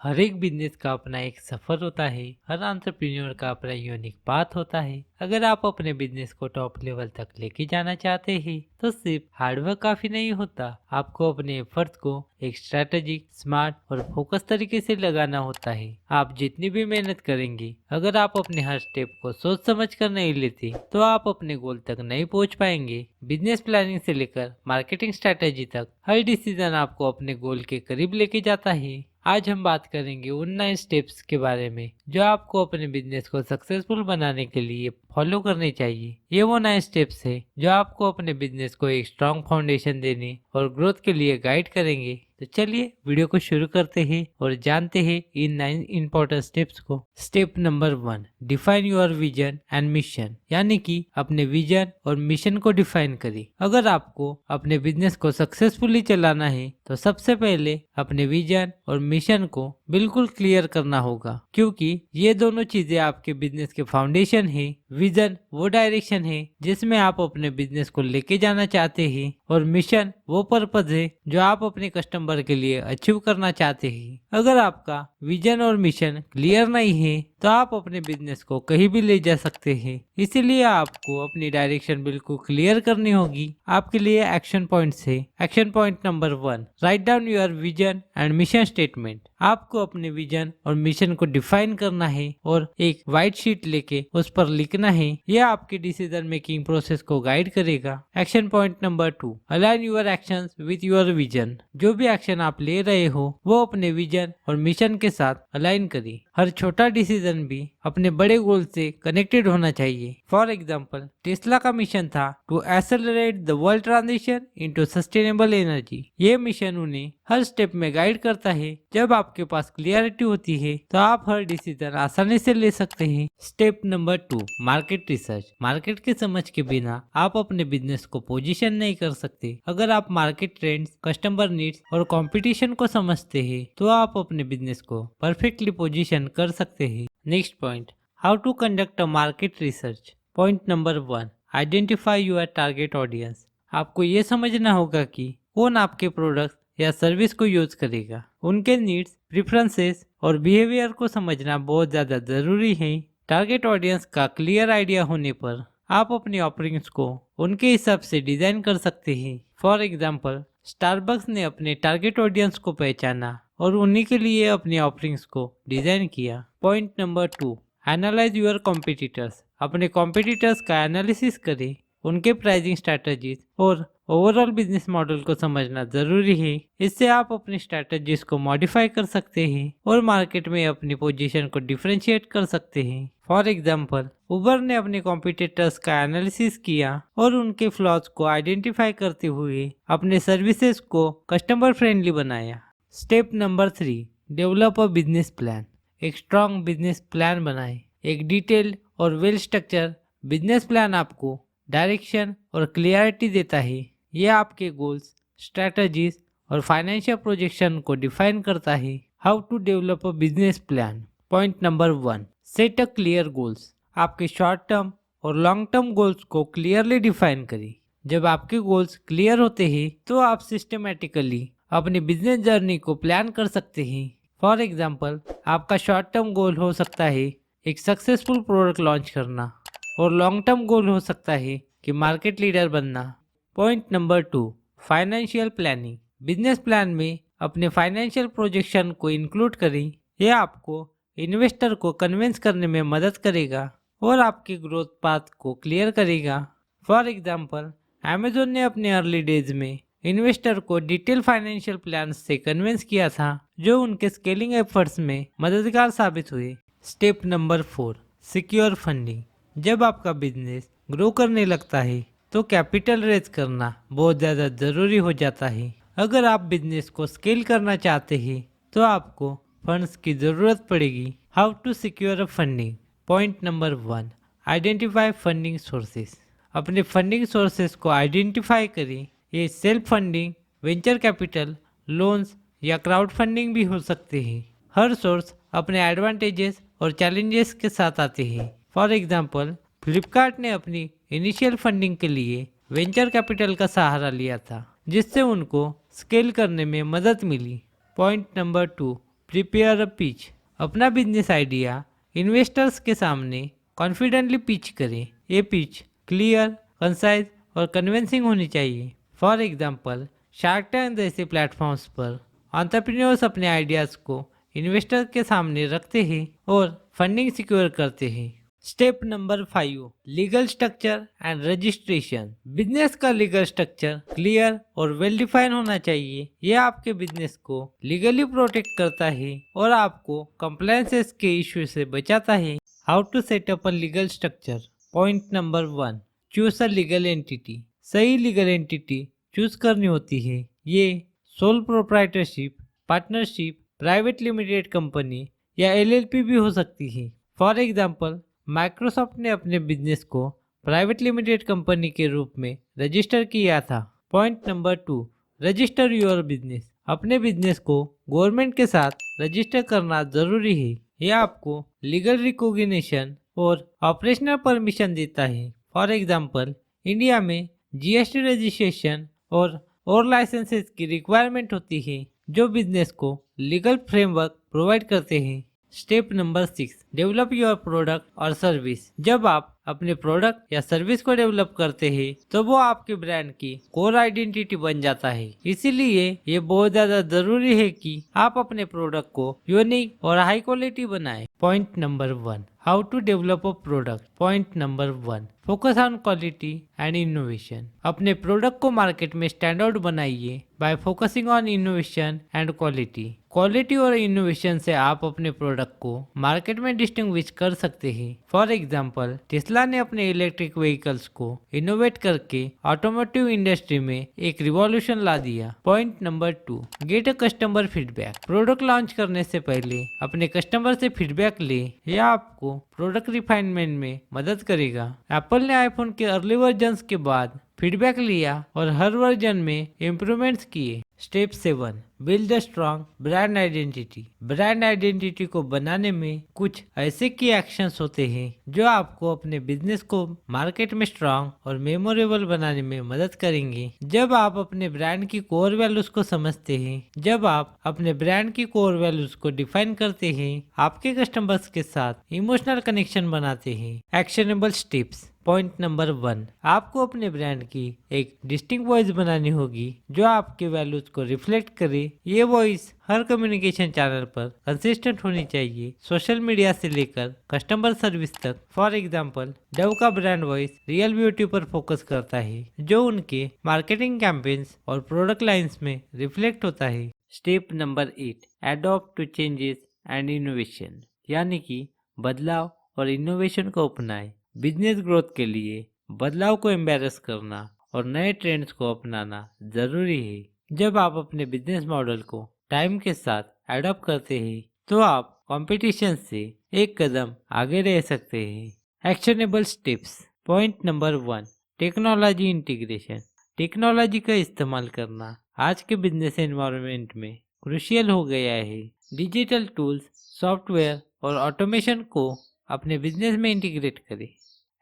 हर एक बिजनेस का अपना एक सफर होता है। हर एंटरप्रेन्योर का अपना यूनिक पाथ होता है। अगर आप अपने बिजनेस को टॉप लेवल तक लेके जाना चाहते हैं तो सिर्फ हार्डवर्क काफी नहीं होता। आपको अपने एफर्ट्स को एक स्ट्रेटेजिक, स्मार्ट और फोकस तरीके से लगाना होता है। आप जितनी भी मेहनत करेंगे, अगर आप अपने हर स्टेप को सोच समझ कर नहीं लेते तो आप अपने गोल तक नहीं पहुंच पाएंगे। बिजनेस प्लानिंग से लेकर मार्केटिंग स्ट्रेटेजी तक हर डिसीजन आपको अपने गोल के करीब लेके जाता है। आज हम बात करेंगे उन 9 स्टेप्स के बारे में जो आपको अपने बिजनेस को सक्सेसफुल बनाने के लिए फॉलो करने चाहिए। ये वो 9 स्टेप्स है जो आपको अपने बिजनेस को एक स्ट्रॉन्ग फाउंडेशन देने और ग्रोथ के लिए गाइड करेंगे। तो चलिए वीडियो को शुरू करते हैं और जानते हैं इन 9 इंपॉर्टेंट स्टेप्स को। Step number 1, define your vision and mission, यानी कि अपने विजन और मिशन को डिफाइन करें। अगर आपको अपने बिजनेस को सक्सेसफुली चलाना है तो सबसे पहले अपने विजन और मिशन को बिल्कुल क्लियर करना होगा, क्योंकि ये दोनों चीजें आपके बिजनेस के फाउंडेशन है। विजन वो डायरेक्शन है जिसमें आप अपने बिजनेस को लेके जाना चाहते हैं और मिशन वो पर्पज है जो आप अपने कस्टमर के लिए अचीव करना चाहते हैं। अगर आपका विजन और मिशन क्लियर नहीं है तो आप अपने बिजनेस को कहीं भी ले जा सकते हैं। इसीलिए आपको अपनी डायरेक्शन बिल्कुल क्लियर करनी होगी। आपके लिए एक्शन पॉइंट्स है। Action point number 1, write down your vision and mission statement. आपको अपने विजन और मिशन को डिफाइन करना है और एक व्हाइट शीट लेके उस पर लिखना है। यह आपके डिसीजन मेकिंग प्रोसेस को गाइड करेगा। Action point number 2, align your actions with your vision. जो भी एक्शन आप ले रहे हो वो अपने विजन और मिशन के साथ अलाइन करिए। हर छोटा डिसीजन भी अपने बड़े गोल से कनेक्टेड होना चाहिए। फॉर एग्जाम्पल, टेस्ला का मिशन था to accelerate the world transition into sustainable energy. ये मिशन उन्हें हर स्टेप में गाइड करता है। जब आपके पास क्लियरिटी होती है तो आप हर डिसीजन आसानी से ले सकते हैं। Step number 2, market research. Market के समझ के बिना आप अपने बिजनेस को पोजीशन नहीं कर सकते। अगर आप मार्केट ट्रेंड्स, कस्टमर नीड्स और कंपटीशन को समझते हैं तो आप अपने बिजनेस को परफेक्टली पोजीशन कर सकते हैं। Next point, how to conduct a market research. Point number 1, identify your target audience. आपको ये समझना होगा कि कौन आपके प्रोडक्ट या सर्विस को यूज करेगा। उनके नीड्स, प्रेफरेंसेस और बिहेवियर को समझना बहुत ज्यादा जरूरी है। टारगेट ऑडियंस का क्लियर आइडिया होने पर आप अपनी ऑफरिंग्स को उनके हिसाब से डिजाइन कर सकते हैं। फॉर एग्जाम्पल, स्टारबक्स ने अपने टारगेट ऑडियंस को पहचाना और उन्हीं के लिए अपनी ऑफरिंग्स को डिजाइन किया। Point number 2, analyse your competitors. अपने कॉम्पिटिटर्स का एनालिसिस करें। उनके प्राइसिंग स्ट्रैटेजीज और ओवरऑल बिजनेस मॉडल को समझना जरूरी है। इससे आप अपनी स्ट्रैटेजीज को मॉडिफाई कर सकते हैं और मार्केट में अपनी पोजीशन को डिफरेंशिएट कर सकते हैं। फॉर एग्जाम्पल, उबर ने अपने कॉम्पिटिटर्स का एनालिसिस किया और उनके फ्लॉज को आइडेंटिफाई करते हुए अपने सर्विसेज को कस्टमर फ्रेंडली बनाया। Step number 3, develop a business plan. एक स्ट्रॉन्ग बिजनेस प्लान बनाएं। एक डिटेल्ड और वेल स्ट्रक्चर बिजनेस प्लान आपको डायरेक्शन और क्लियरिटी देता है। यह आपके गोल्स, स्ट्रेटजीज और फाइनेंशियल प्रोजेक्शन को डिफाइन करता है। How to develop a business plan. Point number 1, set a clear goals. आपके शॉर्ट टर्म और लॉन्ग टर्म गोल्स को क्लियरली डिफाइन करें। जब आपके गोल्स क्लियर होते हैं तो आप सिस्टमेटिकली अपनी बिजनेस जर्नी को प्लान कर सकते हैं। फॉर एग्जाम्पल, आपका शॉर्ट टर्म गोल हो सकता है एक सक्सेसफुल प्रोडक्ट लॉन्च करना और लॉन्ग टर्म गोल हो सकता है कि मार्केट लीडर बनना। Point number 2, financial planning. Business plan में अपने फाइनेंशियल प्रोजेक्शन को इंक्लूड करें। यह आपको इन्वेस्टर को कन्विंस करने में मदद करेगा और आपके ग्रोथ पाथ को क्लियर करेगा। फॉर एग्जाम्पल, अमेजोन ने अपने अर्ली डेज में इन्वेस्टर को डिटेल फाइनेंशियल प्लान से कन्विंस किया था, जो उनके स्केलिंग एफर्ट्स में मददगार साबित हुए। Step number 4, secure funding. जब आपका बिजनेस ग्रो करने लगता है तो कैपिटल रेज करना बहुत ज़्यादा ज़रूरी हो जाता है। अगर आप बिजनेस को स्केल करना चाहते हैं तो आपको फंड्स की ज़रूरत पड़ेगी। How to secure a funding. Point number 1, identify funding sources. अपने फंडिंग सोर्सेस को आइडेंटिफाई करें। ये self funding, venture capital, loans या क्राउड फंडिंग भी हो सकते हैं। हर सोर्स अपने एडवांटेजेस और चैलेंजेस के साथ आते हैं। फॉर एग्जाम्पल, फ्लिपकार्ट ने अपनी इनिशियल फंडिंग के लिए वेंचर कैपिटल का सहारा लिया था, जिससे उनको स्केल करने में मदद मिली। Point number 2, prepare a pitch. अपना बिजनेस आइडिया इन्वेस्टर्स के सामने कॉन्फिडेंटली पिच करें। ये पिच क्लियर, कंसाइज और कन्विंसिंग होनी चाहिए। फॉर एग्जांपल, शार्क टैंक जैसे प्लेटफॉर्म्स पर एंटरप्रेन्योर्स अपने आइडियाज़ को इन्वेस्टर के सामने रखते हैं और फंडिंग सिक्योर करते हैं। Step number 5, legal structure and registration. Business का लीगल स्ट्रक्चर क्लियर और वेल डिफाइन होना चाहिए। यह आपके बिजनेस को लीगली प्रोटेक्ट करता है और आपको कंप्लायंसेस के इश्यू से बचाता है। How to set up a legal structure. Point number 1, choose a legal entity. सही लीगल एंटिटी चूज करनी होती है। ये sole proprietorship, partnership, private limited company या एलएलपी भी हो सकती है। फॉर एग्जांपल, माइक्रोसॉफ्ट ने अपने बिजनेस को प्राइवेट लिमिटेड कंपनी के रूप में रजिस्टर किया था। Point number 2, register your business. अपने बिजनेस को गवर्नमेंट के साथ रजिस्टर करना जरूरी है। यह आपको लीगल रिकॉग्निशन और ऑपरेशनल परमिशन देता है। फॉर एग्जांपल, इंडिया में जीएसटी रजिस्ट्रेशन और लाइसेंसेस की रिक्वायरमेंट होती है जो बिजनेस को लीगल फ्रेमवर्क प्रोवाइड करते हैं। Step number 6, develop your product और सर्विस। जब आप अपने प्रोडक्ट या सर्विस को डेवलप करते हैं तो वो आपके ब्रांड की कोर आइडेंटिटी बन जाता है। इसीलिए ये बहुत ज्यादा जरूरी है कि आप अपने प्रोडक्ट को यूनिक और हाई क्वालिटी बनाएं। Point number 1, how to develop a product. Point number 1, focus on quality and innovation. अपने प्रोडक्ट को मार्केट में स्टैंड आउट बनाइए by focusing on innovation and quality. क्वालिटी और इनोवेशन से आप अपने प्रोडक्ट को मार्केट में डिस्टिंग्विश कर सकते हैं। फॉर एग्जांपल, टेस्ला ने अपने इलेक्ट्रिक व्हीकल्स को इनोवेट करके ऑटोमोटिव इंडस्ट्री में एक रिवॉल्यूशन ला दिया। Point number 2, get a customer feedback. Product launch करने से पहले अपने कस्टमर से फीडबैक ले। यह आपको प्रोडक्ट रिफाइनमेंट में मदद करेगा। एप्पल ने आईफोन के अर्ली वर्जन्स के बाद फीडबैक लिया और हर वर्जन में इम्प्रूवमेंट्स किए। Step 7, build a strong brand identity. Brand identity को बनाने में कुछ ऐसे की एक्शंस होते हैं जो आपको अपने बिजनेस को मार्केट में स्ट्रॉन्ग और मेमोरेबल बनाने में मदद करेंगे। जब आप अपने ब्रांड की कोर वैल्यूज को समझते हैं, जब आप अपने ब्रांड की कोर वैल्यूज को डिफाइन करते हैं, आपके कस्टमर्स के साथ इमोशनल कनेक्शन बनाते हैं। Actionable steps. पॉइंट नंबर 1, आपको अपने ब्रांड की एक डिस्टिंक्ट वॉइस बनानी होगी जो आपके वैल्यूज को रिफ्लेक्ट करे। ये वॉइस हर कम्युनिकेशन चैनल पर कंसिस्टेंट होनी चाहिए, सोशल मीडिया से लेकर कस्टमर सर्विस तक। फॉर एग्जांपल, डव का ब्रांड वॉइस रियल ब्यूटी पर फोकस करता है जो उनके मार्केटिंग कैंपेन्स और प्रोडक्ट लाइंस में रिफ्लेक्ट होता है। Step number 8, adopt to changes and innovation. यानी कि बदलाव और इनोवेशन को अपनाएं। बिजनेस ग्रोथ के लिए बदलाव को एम्बेरस करना और नए ट्रेंड्स को अपनाना जरूरी है। जब आप अपने बिजनेस मॉडल को टाइम के साथ एडॉप्ट करते हैं तो आप कंपटीशन से एक कदम आगे रह सकते हैं। Actionable steps. Point number 1, technology integration. Technology का इस्तेमाल करना आज के बिजनेस एनवायरनमेंट में क्रूशियल हो गया है। डिजिटल टूल्स, सॉफ्टवेयर और ऑटोमेशन को अपने बिजनेस में इंटीग्रेट करें।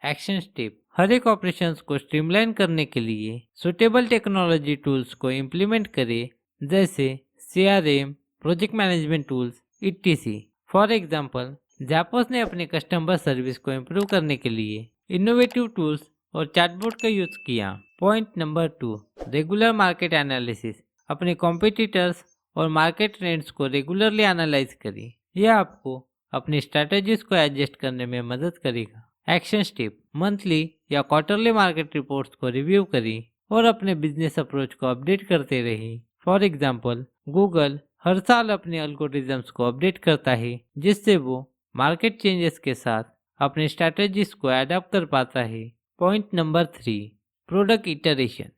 Action step. हर एक ऑपरेशंस को स्ट्रीमलाइन करने के लिए सुटेबल टेक्नोलॉजी टूल्स को इम्प्लीमेंट करें, जैसे CRM, project management tools, etc। फॉर एग्जांपल, जापोस ने अपने कस्टमर सर्विस को इम्प्रूव करने के लिए इनोवेटिव टूल्स और चैटबॉट का यूज किया। Point number 2, regular market analysis. अपने कॉम्पिटिटर्स और मार्केट ट्रेंड्स को रेगुलरली एनालाइज करें। यह आपको अपनी स्ट्रेटेजीज को एडजस्ट करने में मदद करेगा। Action step. मंथली या क्वार्टरली मार्केट रिपोर्ट्स को रिव्यू करें और अपने बिजनेस अप्रोच को अपडेट करते रहें। फॉर एग्जांपल, गूगल हर साल अपने एल्गोरिथम्स को अपडेट करता है जिससे वो मार्केट चेंजेस के साथ अपने स्ट्रेटेजीज को अडॉप्ट कर पाता है। Point number 3, product iteration.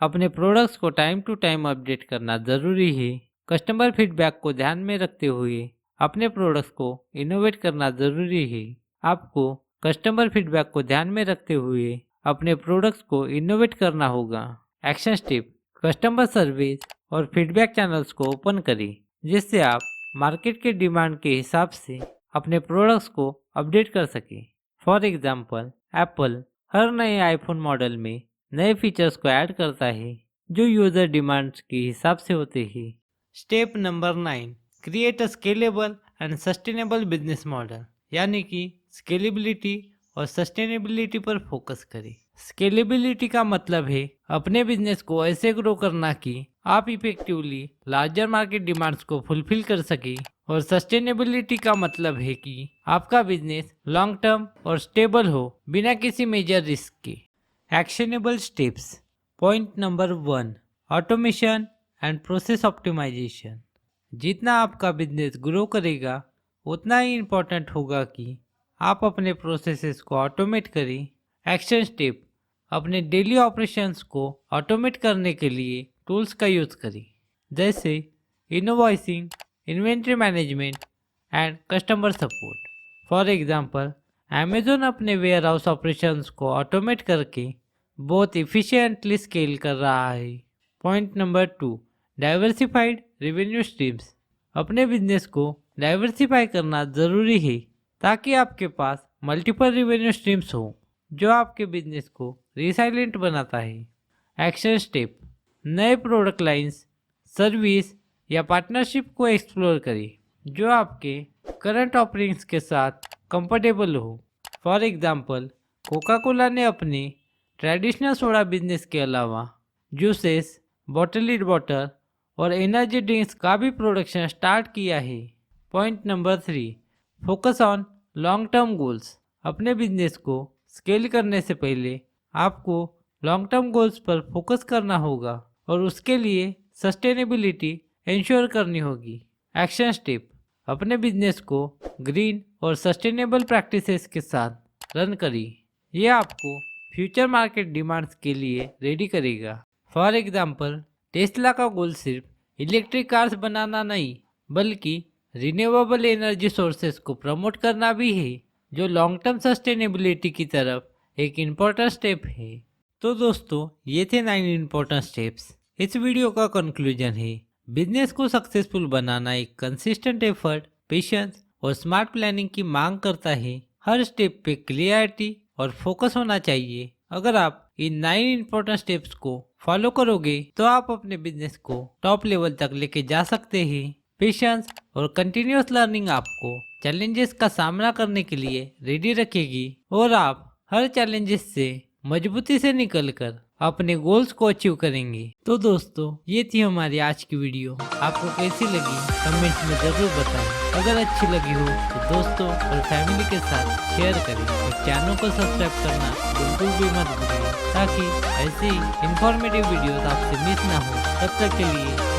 अपने प्रोडक्ट्स को टाइम टू टाइम अपडेट करना जरूरी है। कस्टमर फीडबैक को ध्यान में रखते हुए अपने प्रोडक्ट्स को इनोवेट करना जरूरी है। आपको कस्टमर फीडबैक को ध्यान में रखते हुए अपने प्रोडक्ट्स को इनोवेट करना होगा। Action step. कस्टमर सर्विस और फीडबैक चैनल्स को ओपन करें जिससे आप मार्केट के डिमांड के हिसाब से अपने प्रोडक्ट्स को अपडेट कर सकें। फॉर एग्जांपल, एप्पल हर नए आईफोन मॉडल में नए फीचर्स को ऐड करता है जो यूजर डिमांड्स के हिसाब से होते हैं। Step number 9, create a scalable and sustainable business model, यानी कि स्केलेबिलिटी और सस्टेनेबिलिटी पर फोकस करें। स्केलेबिलिटी का मतलब है अपने बिजनेस को ऐसे ग्रो करना कि आप इफेक्टिवली लार्जर मार्केट डिमांड्स को फुलफिल कर सके, और सस्टेनेबिलिटी का मतलब है कि आपका बिजनेस लॉन्ग टर्म और स्टेबल हो बिना किसी मेजर रिस्क के। Actionable steps. Point number 1, automation and process optimisation. जितना आपका बिजनेस ग्रो करेगा उतना ही इम्पोर्टेंट होगा कि आप अपने प्रोसेसेस को ऑटोमेट करें। Action step. अपने डेली ऑपरेशंस को ऑटोमेट करने के लिए टूल्स का यूज़ करें, जैसे invoicing, inventory management and customer support. For example, Amazon अपने वेयर हाउस ऑपरेशंस को ऑटोमेट करके बहुत इफ़िशिएंटली स्केल कर रहा है। Point number 2, diversified revenue streams. अपने बिजनेस को डाइवर्सिफाई करना ज़रूरी है ताकि आपके पास मल्टीपल रेवेन्यू स्ट्रीम्स हो, जो आपके बिजनेस को रिसाइलेंट बनाता है। Action step. नए प्रोडक्ट लाइंस, सर्विस या पार्टनरशिप को एक्सप्लोर करें जो आपके करंट ऑफरिंग्स के साथ कंफर्टेबल हो। फॉर एग्जांपल, कोका कोला ने अपने ट्रेडिशनल सोडा बिजनेस के अलावा जूसेस, बॉटल्ड वाटर और एनर्जी ड्रिंक्स का भी प्रोडक्शन स्टार्ट किया है। Point number 3, focus on long term goals. अपने बिजनेस को स्केल करने से पहले आपको लॉन्ग टर्म गोल्स पर फोकस करना होगा और उसके लिए सस्टेनेबिलिटी इंश्योर करनी होगी। Action step. अपने बिजनेस को ग्रीन और सस्टेनेबल प्रैक्टिसेस के साथ रन करिए। ये आपको फ्यूचर मार्केट डिमांड्स के लिए रेडी करेगा। फॉर एग्जांपल, टेस्ला का गोल सिर्फ इलेक्ट्रिक कार्स बनाना नहीं बल्कि रिन्यूएबल एनर्जी सोर्सेस को प्रमोट करना भी है, जो लॉन्ग टर्म सस्टेनेबिलिटी की तरफ एक इम्पोर्टेंट स्टेप है। तो दोस्तों, ये थे 9 इम्पोर्टेंट स्टेप्स। इस वीडियो का कंक्लूजन है, बिजनेस को सक्सेसफुल बनाना एक कंसिस्टेंट एफर्ट, पेशेंस और स्मार्ट प्लानिंग की मांग करता है। हर स्टेप पे क्लियरिटी और फोकस होना चाहिए। अगर आप इन 9 इम्पोर्टेंट स्टेप्स को फॉलो करोगे तो आप अपने बिजनेस को टॉप लेवल तक लेके जा सकते हैं। पेशेंस और कंटिन्यूअस लर्निंग आपको चैलेंजेस का सामना करने के लिए रेडी रखेगी और आप हर चैलेंजेस से मजबूती से निकलकर अपने गोल्स को अचीव करेंगे। तो दोस्तों, ये थी हमारी आज की वीडियो। आपको कैसी लगी कमेंट में ज़रूर बताएं। अगर अच्छी लगी हो तो दोस्तों और फैमिली के साथ शेयर करें और चैनल को सब्सक्राइब करना बिल्कुल भी मत भूलिए, ताकि ऐसे ही इंफॉर्मेटिव वीडियोस आपसे मिस ना हो। तब तक के लिए